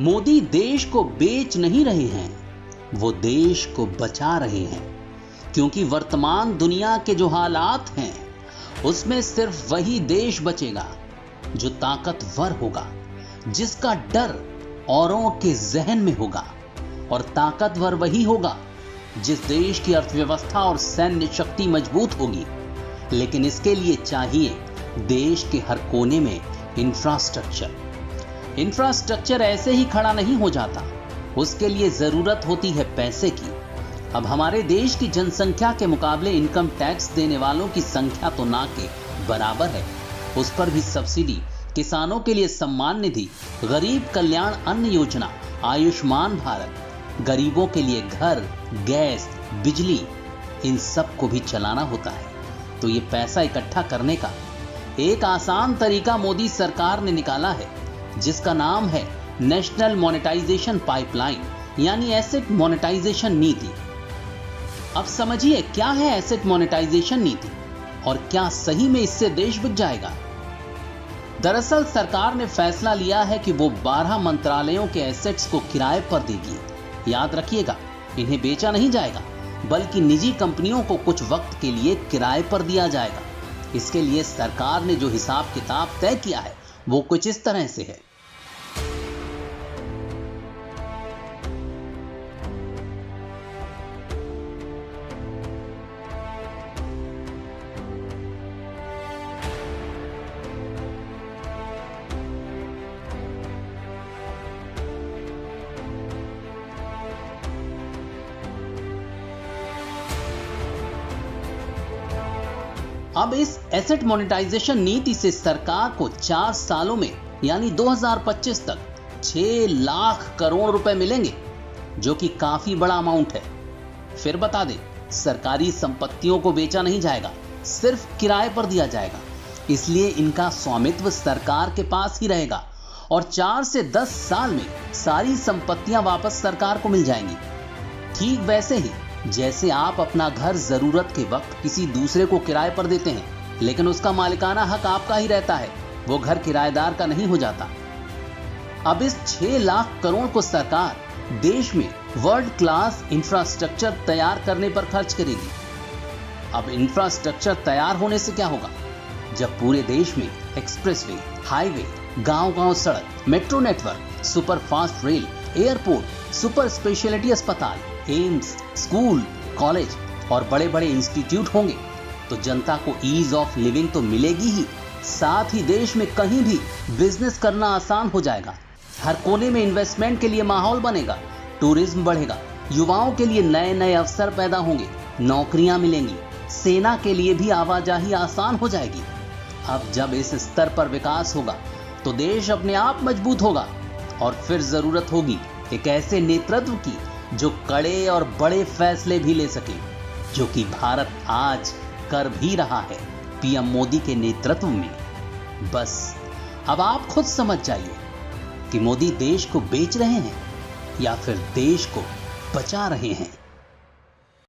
मोदी देश को बेच नहीं रहे हैं, वो देश को बचा रहे हैं। क्योंकि वर्तमान दुनिया के जो हालात हैं उसमें सिर्फ वही देश बचेगा जो ताकतवर होगा, जिसका डर औरों के जहन में होगा। और ताकतवर वही होगा जिस देश की अर्थव्यवस्था और सैन्य शक्ति मजबूत होगी। लेकिन इसके लिए चाहिए देश के हर कोने में इंफ्रास्ट्रक्चर ऐसे ही खड़ा नहीं हो जाता, उसके लिए जरूरत होती है पैसे की। अब हमारे देश की जनसंख्या के मुकाबले इनकम टैक्स देने वालों की संख्या तो ना के बराबर है, उस पर भी सब्सिडी, किसानों के लिए सम्मान निधि, गरीब कल्याण अन्न योजना, आयुष्मान भारत, गरीबों के लिए घर, गैस, बिजली, इन सब को भी चलाना होता है। तो ये पैसा इकट्ठा करने का एक आसान तरीका मोदी सरकार ने निकाला है, जिसका नाम है नेशनल मोनेटाइजेशन पाइपलाइन, यानी एसेट मोनेटाइजेशन नीति। अब समझिए क्या है एसेट मोनेटाइजेशन नीति और क्या सही में इससे देश बिक जाएगा। दरअसल सरकार ने फैसला लिया है कि वो 12 मंत्रालयों के एसेट्स को किराए पर देगी। याद रखिएगा, इन्हें बेचा नहीं जाएगा, बल्कि निजी कंपनियों को कुछ वक्त के लिए किराए पर दिया जाएगा। इसके लिए सरकार ने जो हिसाब किताब तय किया है वो कुछ इस तरह से है। अब इस एसेट मोनेटाइजेशन नीति से सरकार को 4 सालों में यानी 2025 तक 6 लाख करोड़ रुपए मिलेंगे, जो कि काफी बड़ा अमाउंट है। फिर बता दें, सरकारी संपत्तियों को बेचा नहीं जाएगा, सिर्फ किराए पर दिया जाएगा। इसलिए इनका स्वामित्व सरकार के पास ही रहेगा और 4 से 10 साल में सारी संपत्तियां वापस सरकार को मिल जाएंगी। ठीक वैसे ही जैसे आप अपना घर जरूरत के वक्त किसी दूसरे को किराए पर देते हैं, लेकिन उसका मालिकाना हक आपका ही रहता है, वो घर किराएदार का नहीं हो जाता। अब इस 6 लाख करोड़ को सरकार देश में वर्ल्ड क्लास इंफ्रास्ट्रक्चर तैयार करने पर खर्च करेगी। अब इंफ्रास्ट्रक्चर तैयार होने से क्या होगा? जब पूरे देश में एक्सप्रेसवे, हाईवे, गांव-गांव सड़क, metro network, super fast rail, airport, super speciality अस्पताल, एम्स, स्कूल, कॉलेज और बड़े बड़े इंस्टीट्यूट होंगे, तो जनता को ईज ऑफ लिविंग तो मिलेगी ही, साथ ही देश में कहीं भी बिजनेस करना आसान हो जाएगा। हर कोने में इन्वेस्टमेंट के लिए माहौल बनेगा, टूरिज्म बढ़ेगा, युवाओं के लिए नए नए अवसर पैदा होंगे, नौकरियां मिलेंगी, सेना के लिए भी आवाजाही आसान हो जाएगी। अब जब इस स्तर पर विकास होगा तो देश अपने आप मजबूत होगा और फिर जरूरत होगी एक ऐसे नेतृत्व की जो कड़े और बड़े फैसले भी ले सके, जो कि भारत आज कर भी रहा है पीएम मोदी के नेतृत्व में। बस अब आप खुद समझ जाइए कि मोदी देश को बेच रहे हैं या फिर देश को बचा रहे हैं।